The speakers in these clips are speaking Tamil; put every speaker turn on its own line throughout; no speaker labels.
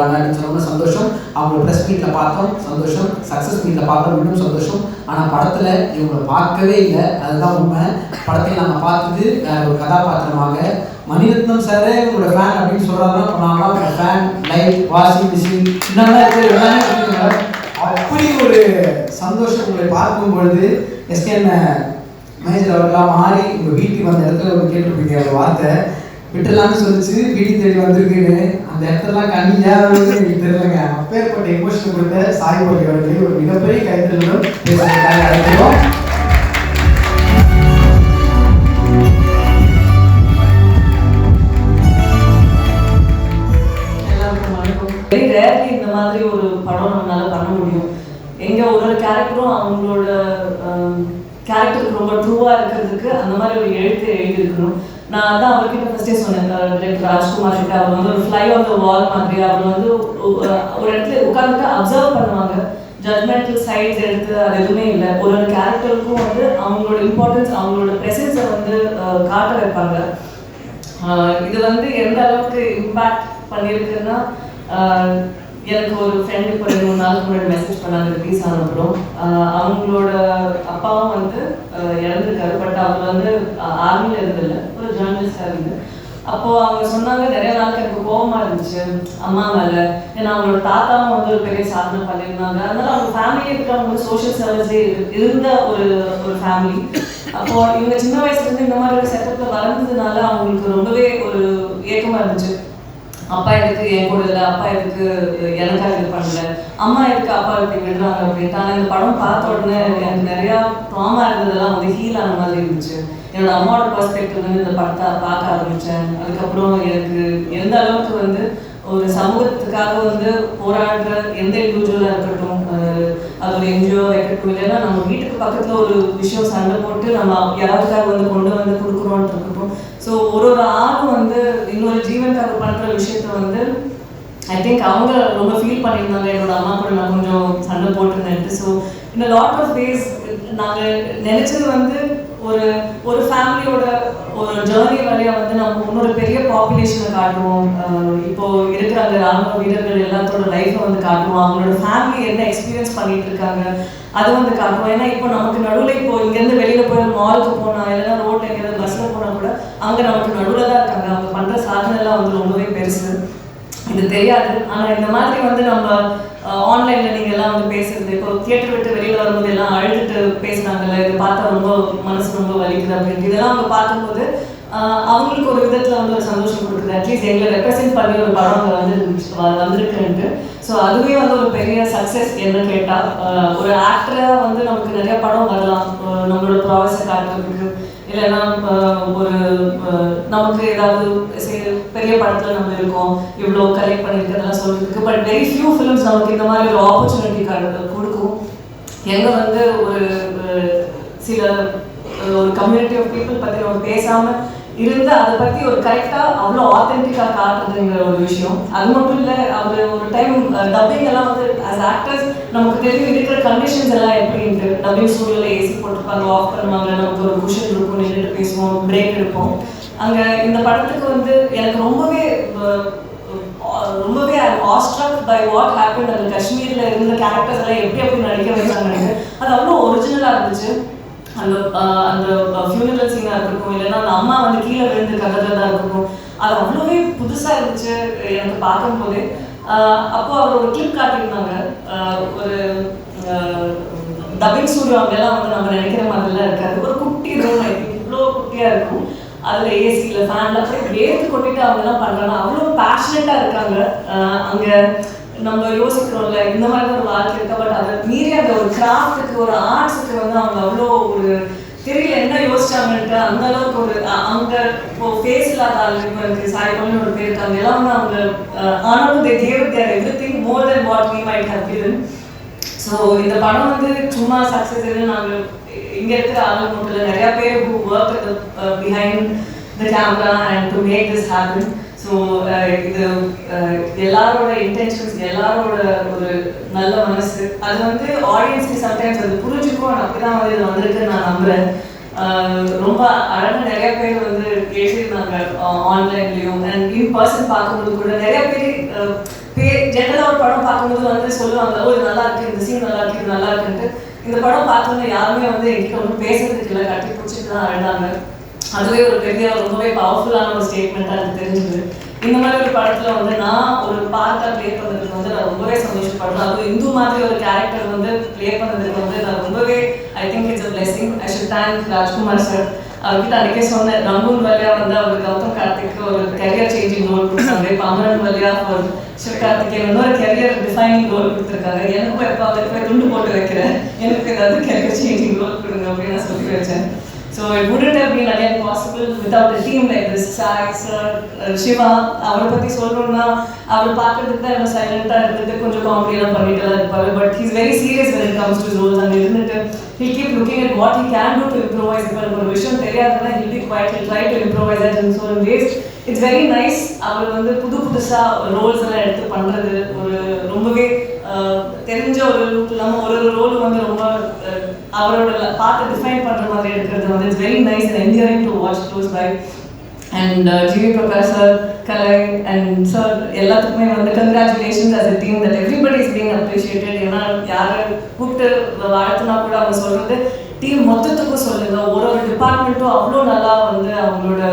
போகிறாங்க அப்படின்னு சொன்னோம்னா சந்தோஷம். அவங்களோட ப்ரெஸ் மீட்டில் பார்த்தோம் சந்தோஷம், சக்ஸஸ் மீட்டில் பார்த்தோம் இன்னும் சந்தோஷம். ஆனால் படத்தில் இவங்களை பார்க்கவே இல்லை, அதுதான் உண்மை. படத்தை நாங்கள் பார்த்தது ஒரு கதாபாத்திரமாக மணிரத்னம் சார் உங்களோட ஃபேன் அப்படின்னு சொல்கிறாங்கன்னா நாங்களாம் உங்களோட ஃபேன் லைவ் வாஷிங் மிஷின் இன்னும் எல்லாமே அப்படி ஒரு சந்தோஷம் உங்களை பார்க்கும் பொழுது. எஸ்கேன் மேஜர் அவர்களாக மாறி உங்கள் வீட்டுக்கு வந்த இடத்துல ஒரு கேட்டுருப்பீங்க ஒரு வார்த்தை, விட்டுலான்னு சொல்லிச்சு வீட்டுக்கு தேடி வந்திருக்குன்னு. அந்த இடத்துலலாம் கண்ணியா எனக்கு தெரியலங்க. அப்பேற்பட்ட எமோஷன் கொடுத்த சாய் மொழி அவர்களே ஒரு மிகப்பெரிய கைத்தலுடன் பேசுறதுக்காக அழைக்கிறோம்.
எல்லாருக்கும் வணக்கம். வெரி ரேர்லி இந்த மாதிரி ஒரு படம் நம்மளால பண்ண முடியும். எங்க ஒரு கேரக்டரும் அவங்களோட கேரக்டருக்கு ரொம்ப ட்ரூவாக இருக்கிறதுக்கு அந்த மாதிரி ஒரு எழுதியிருக்கணும். நான் அதான் அவர்கிட்ட ஃபஸ்ட்டே சொன்னேன், டைரக்டர் ராஜ்குமார் கிட்ட. அவர் வந்து ஒரு ஃப்ளை ஆன் த வால் மாதிரி அவர் வந்து ஒரு இடத்துல உட்காந்துட்டு அப்சர்வ் பண்ணுவாங்க. ஜட்மெண்டல் சைட்ஸ் எடுத்து அது எதுவுமே இல்லை. ஒரு கேரக்டருக்கும் வந்து அவங்களோட இம்பார்ட்டன்ஸ் அவங்களோட ப்ரெசன்ஸை வந்து காட்ட வைப்பாங்க. இது வந்து எந்த அளவுக்கு இம்பேக்ட் பண்ணியிருக்குன்னா, எனக்கு ஒரு ஃப்ரெண்டு இப்போ 2-3 நாளுக்கு முன்னாடி மெசேஜ் பண்ணாங்க ரிலீஸ் ஆனப்புறம். அவங்களோட அப்பாவும் வந்து இறந்துருக்காரு. பட் அவர் வந்து ஆர்மியில் இருந்தில்லை, ஒரு ஜேர்னலிஸ்டாக இருந்து. அப்போது அவங்க சொன்னாங்க நிறைய நாளுக்கு எனக்கு கோபமாக இருந்துச்சு அம்மா மேலே. ஏன்னா அவங்களோட தாத்தாவும் வந்து ஒரு பெரிய சாதனை பண்ணியிருந்தாங்க. அதனால அவங்க ஃபேமிலி இருக்கிறவங்க சோஷியல் சர்வீஸே இருந்த ஒரு ஃபேமிலி. அப்போது இவங்க சின்ன வயசுலேருந்து இந்த மாதிரி ஒரு செட்டப்பில் வளர்ந்ததுனால அவங்களுக்கு ரொம்பவே ஒரு ஏக்கமாக இருந்துச்சு. அப்பா எதுக்கு என் கூட இல்லை, அப்பா எதுக்கு எனக்காக இது பண்ணல, அம்மா எதுக்கு அப்பா இப்படி விடுறாங்க அப்படின்ட்டு. ஆனால் இந்த படம் பார்த்த உடனே எனக்கு நிறையா ட்ராமா இருந்ததெல்லாம் வந்து ஹீல் ஆன மாதிரி இருந்துச்சு. என்னோட அம்மாவோட பர்ஸ்பெக்டிவ் வந்து இந்த படத்தை பார்க்க ஆரம்பித்தேன். அதுக்கப்புறம் எனக்கு எந்த அளவுக்கு வந்து ஒரு சமூகத்துக்காக வந்து போராடுற எந்த இண்டிவிஜுவலாக இருக்கட்டும், அது ஒரு என்ஜிஓ இருக்கட்டும், இல்லைன்னா நம்ம வீட்டுக்கு பக்கத்தில் ஒரு விஷயம் சண்டை போட்டு நம்ம யாருக்காக வந்து கொண்டு வந்து கொடுக்குறோன்ட்டு இருக்கட்டும். ஸோ ஒரு ஆளும் வந்து இன்னொரு ஜீவனுக்காக பண்ணுற விஷயத்த வந்து ஐ திங்க் அவங்க ரொம்ப ஃபீல் பண்ணியிருந்தாங்க. என்னோட அம்மா கூட நான் கொஞ்சம் சண்டை போட்டிருந்தேன்ட்டு. ஸோ இந்த லாட் ஆஃப் வேஸ் நாங்கள் நினச்சது வந்து ஒரு ஃபேமிலியோட ஒரு ஜேர்னி வழியாக வந்து நம்ம இன்னொரு பெரிய பாப்புலேஷனை காட்டுவோம். இப்போது இருக்கிற அந்த ராணுவ வீரர்கள் எல்லாத்தோட லைஃப்பை வந்து காட்டுவோம். அவங்களோட ஃபேமிலி என்ன எக்ஸ்பீரியன்ஸ் பண்ணிட்டு இருக்காங்க அது வந்து காட்டுவோம். ஏன்னா இப்போ நமக்கு நடுவில் இப்போ இங்கேருந்து வெளியில் போய் மாலுக்கு போனால் இல்லைன்னா ரோட்டில் எங்கேயாவது பஸ்ஸில் போனால் கூட அங்கே நமக்கு நடுவில் தான் இருக்காங்க. அவங்க பண்ணுற சாதனைலாம் வந்து ரொம்பவே பெருசு, இது தெரியாது. ஆனால் இந்த மாதிரி வந்து நம்ம ஆன்லைனில் நீங்கள் எல்லாம் வந்து பேசுறது, இப்போ தியேட்டர் விட்டு வெளியில் வரும்போது எல்லாம் அழுதுட்டு பேசுனாங்கல்ல, இதை பார்த்தா ரொம்ப மனசு ரொம்ப வலிக்குது அப்படின்ட்டு. இதெல்லாம் அவங்க பார்க்கும்போது அவங்களுக்கு ஒரு விதத்தில் வந்து ஒரு சந்தோஷம் கொடுக்குது. அட்லீஸ்ட் எங்களை ரெப்ரசென்ட் பண்ணி ஒரு படம் அங்கே வந்திருக்குன்ட்டு. ஸோ அதுவே வந்து ஒரு பெரிய சக்ஸஸ் என்ன கேட்டால். ஒரு ஆக்டராக வந்து நமக்கு நிறைய படம் வரலாம் நம்மளோட ப்ராசஸை காட்டுறதுக்கு, இல்லைன்னா ஒரு நமக்கு ஏதாவது பெரிய படத்தில் நம்ம இருக்கோம் இவ்வளோ கலெக்ட் பண்ணியிருக்கிறதெல்லாம் சொல்கிறதுக்கு. பட் வெரி ஃபியூ ஃபிலிம்ஸ் நமக்கு இந்த மாதிரி ஒரு ஆப்பர்ச்சுனிட்டி கொடுக்கும். எங்கே வந்து ஒரு சில ஒரு கம்யூனிட்டி ஆஃப் பீப்புள் பற்றி நம்ம பேசாமல் இருந்து அதை பற்றி ஒரு கரெக்டாக அவ்வளோ ஆத்தென்டிக்காக காட்டுறதுங்கிற ஒரு விஷயம். அது மட்டும் இல்லை, அவர் ஒரு டைம் டப்பிங் எல்லாம் வந்து ஆஸ் ஆக்டர்ஸ் நமக்கு தெரியும் இருக்கிற கண்டிஷன்ஸ் எல்லாம் எப்படின்ட்டு. டப்பிங் ஸ்டூடியோவில் ஏசி போட்டிருப்பாங்க, ஆஃப் பண்ணுவாங்க, நமக்கு ஒரு குஷன் இருக்கும், நின்றுட்டு பேசுவோம், பிரேக் எடுப்போம். அங்கே இந்த படத்துக்கு வந்து எனக்கு ரொம்பவே ஆஸ்ட்ரக் பை வாட் ஹேப்பன். அந்த காஷ்மீரில் இருந்த கேரக்டர்ஸ் எல்லாம் எப்படி நடிக்க வைச்சாங்க. அது அவ்வளோ ஒரிஜினலாக இருந்துச்சு. அந்த ஃபியூனரல் சீனாக இருக்கட்டும், இல்லைன்னா அந்த அம்மா வந்து கீழே விழுந்து கதறதா இருக்கட்டும், அது அவ்வளோவே புதுசாக இருந்துச்சு எனக்கு பார்க்கும்போது. அப்போ அவர் ஒரு கிளிப் காட்டியிருந்தாங்க. ஒரு டப்பிங் ஸ்டூடியோ அங்கெல்லாம் வந்து நம்ம நினைக்கிற மாதிரிலாம் இருக்காது. ஒரு குட்டி ரூம், ஐ திங்க் இவ்வளோ குட்டியாக இருக்கும். அதில் ஏசியில் ஃபேனில் போய் வேர்த்து கொட்டிட்டு அவங்கெல்லாம் பண்ணுறாங்க. அவ்வளோ பேஷனேட்டாக இருக்காங்க. அங்கே நம்ம யோசிக்கிறோம்ல இந்த மாதிரி ஒரு வாழ்க்கை இருக்கா. பட் அதை மீறி அந்த ஒரு கிராஃப்ட்டுக்கு ஒரு ஆர்ட்ஸுக்கு வந்து அவங்க அவ்வளோ ஒரு தெரியல என்ன யோசிச்சாங்கன்ட்டு அந்த அளவுக்கு ஒரு அவங்க இப்போ ஃபேஸ் இல்லாத ஆள் இப்போ இருக்குது சாய்பால்னு ஒரு பேர் இருக்காங்க. எல்லாம் வந்து அவங்க ஆனாலும் they gave their everything more than what we might have given. So இந்த படம் வந்து சும்மா சக்ஸஸ் இல்லை. நாங்கள் இங்கே இருக்கிற ஆளுங்க மட்டும் இல்லை, நிறையா பேர் who work behind the camera and to make this happen. So இது எல்லாரோட இன்டென்ஷன்ஸ், எல்லாரோட ஒரு நல்ல மனசு, அது வந்து ஆடியன்ஸ்க்கு சம்டைம்ஸ் அது புரிஞ்சுக்கும். அப்படிதான் வந்து இது வந்திருக்கு நான் நம்புகிறேன். ரொம்ப அழகாக நிறைய பேர் வந்து எழுதியிருந்தாங்க ஆன்லைன்லேயும் அண்ட் இன் பர்சன் பார்க்கும்போது கூட நிறைய பேர் ஜென்ரலாக ஒரு படம் பார்க்கும்போது வந்து சொல்லுவாங்க, ஓ இது நல்லா இருக்கு, இந்த சீன் நல்லா இருக்கு, இது நல்லா இருக்குன்ட்டு. இந்த படம் பார்த்தோன்னா யாருமே வந்து என்கிட்ட ஒன்றும் பேசுறதுக்கு இல்லை, கட்டி பிடிச்சிட்டு தான் அழுதாங்க. அதுவே ஒரு பெரிய ரொம்பவே பவர்ஃபுல்லான ஒரு ஸ்டேட்மெண்ட்டாக எனக்கு தெரிஞ்சுது. இந்த மாதிரி ஒரு படத்தில் வந்து நான் ஒரு பார்ட்டாக ப்ளே பண்ணதுக்கு வந்து நான் ரொம்பவே சந்தோஷப்படுறேன். அதுவும் இந்து மாதிரி ஒரு கேரக்டர் வந்து ப்ளே பண்ணதுக்கு வந்து நான் ரொம்பவே I think it's a blessing. I should thank Rajkumar sir. அவர்கிட்ட அன்றைக்கே சொன்னேன், ரங்கூன் வழியா வந்து அவர் கௌதம் கார்த்திக்கு ஒரு கரியர் சேஞ்சிங் ரோல் கொடுத்தாங்க. இப்போ அமரன் வழியா ஒரு சிவகார்த்திகேயன் இன்னொரு கரியர் டிஃபைனிங் ரோல் கொடுத்துருக்காங்க. எனக்கும் எப்போ அவருக்கு போய் துண்டு போட்டு வைக்கிறேன், எனக்கு ஏதாவது கரியர் சேஞ்சிங் ரோல் கொடுங்க அப்படின்னு நான் சொல்லி வச்சேன். So it wouldn't have been again possible without a team like this. Sai sir, Shiva, அவரை பற்றி சொல்லணும்னா அவர் பார்க்கறதுக்கு தான் இவ்வளோ சைலண்டாக இருந்துட்டு கொஞ்சம் காமெடியெல்லாம் பண்ணிட்டு தான் இருப்பாரு. But he's very serious when it comes to roles. அங்கே இருந்துட்டு he'll keep looking at what he can do to improvise. இப்போ எனக்கு ஒரு விஷயம் தெரியாதுன்னா he'll be quiet, he'll try to improvise that in certain ways. It's very nice. அவர் வந்து புதுசாக ரோல்ஸ் எல்லாம் எடுத்து பண்ணுறது ஒரு ரொம்பவே தெரிஞ்ச ஒரு லுக் இல்லாமல் ஒரு ரோல் வந்து ரொம்ப அவரோட பார்த்து டிஃபைன் பண்ணுற மாதிரி எடுக்கிறது வந்து it's very nice and enjoying to watch close by. And GV Prakash sir, Kalai and sir எல்லாத்துக்குமே வந்து congratulations as a team that everybody is being appreciated. ஏன்னா யாரை கூப்பிட்டு வாழ்த்துனா கூட அவங்க சொல்கிறது டீம் மொத்தத்துக்கும் சொல்லுங்க, ஒரு டிபார்ட்மெண்ட்டும் அவ்வளோ நல்லா வந்து அவங்களோட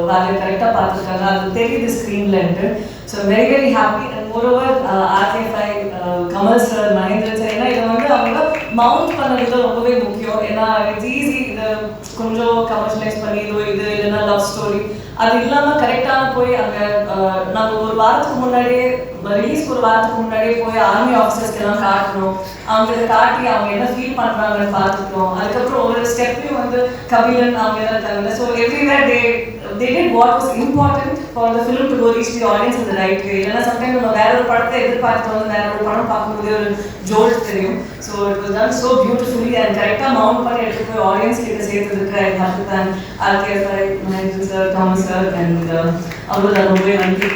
வேலையை கரெக்டாக பார்த்துருக்காங்க, அது தெரியுது ஸ்க்ரீன்லன்ட்டு. So very very happy. And moreover RK5, Kamal sir, Mahendran sir, ஏன்னா இதை வந்து அவங்க மவுண்ட் பண்ணது ரொம்பவே முக்கியம். ஏன்னா இட்ஸ் ஈஸி இதை கொஞ்சம் கமர்ஷியலைஸ் பண்ணி இது இல்லைன்னா லவ் ஸ்டோரி அது இல்லாமல் கரெக்டான போய் அங்கே நாங்கள் ஒரு வாரத்துக்கு முன்னாடியே ரிலீஸ்க்கு ஒரு வாரத்துக்கு முன்னாடியே போய் ஆர்மி ஆஃபீஸர்ஸ்க்கு எல்லாம் காட்டணும், அவங்களுக்கு காட்டி அவங்க என்ன ஃபீல் பண்ணுறாங்கன்னு பார்த்துட்டோம். அதுக்கப்புறம் ஒவ்வொரு ஸ்டெப்லையும் வந்து கபிலன் அவங்க எல்லாம் இருக்காங்க. So everywhere they did what was important for the film to go reach the audience in the right way. இல்லைன்னா சம்டைம் நம்ம வேற ஒரு படத்தை எதிர்பார்த்து வந்து வேற ஒரு படம் பார்க்கும்போது ஒரு ஜோல் தெரியும். So it was done so beautifully and கரெக்டாக மவுண்ட் பண்ணி எடுத்து போய் ஆடியன்ஸ் கிட்ட சேர்த்ததுக்கு I have to thank RK5, Mahendran sir, Thomas sir and அவ்வளோதான். ரொம்பவே நன்றி.